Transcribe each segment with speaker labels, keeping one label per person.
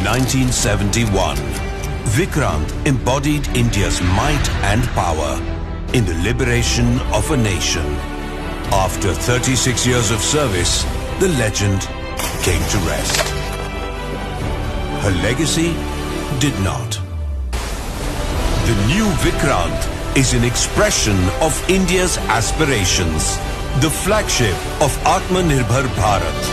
Speaker 1: 1971, Vikrant embodied India's might and power in the liberation of a nation. After 36 years of service, the legend came to rest. Her legacy did not. The new Vikrant is an expression of India's aspirations, the flagship of Atmanirbhar Bharat.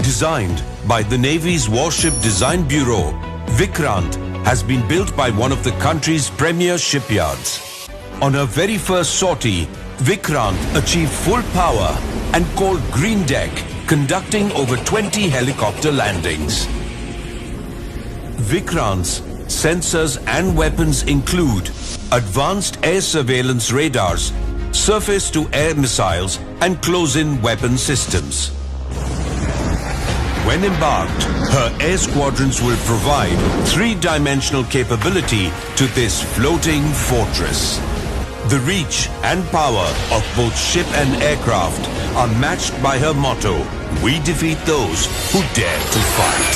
Speaker 1: Designed by the Navy's Warship Design Bureau, Vikrant has been built by one of the country's premier shipyards. On her very first sortie, Vikrant achieved full power and called green deck, conducting over 20 helicopter landings. Vikrant's sensors and weapons include advanced air surveillance radars, surface-to-air missiles and close-in weapon systems. When embarked, her air squadrons will provide three-dimensional capability to this floating fortress. The reach and power of both ship and aircraft are matched by her motto, "We defeat those who dare to fight."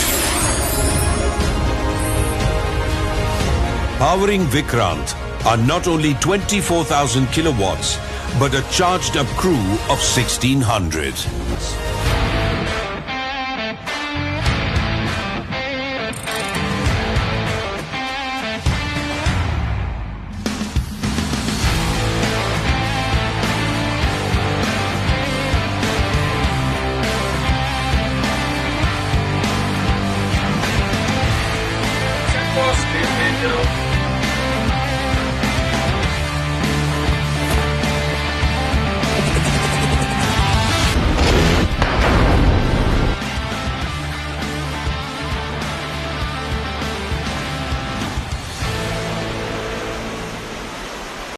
Speaker 1: Powering Vikrant are not only 24,000 kilowatts, but a charged-up crew of 1,600.
Speaker 2: Post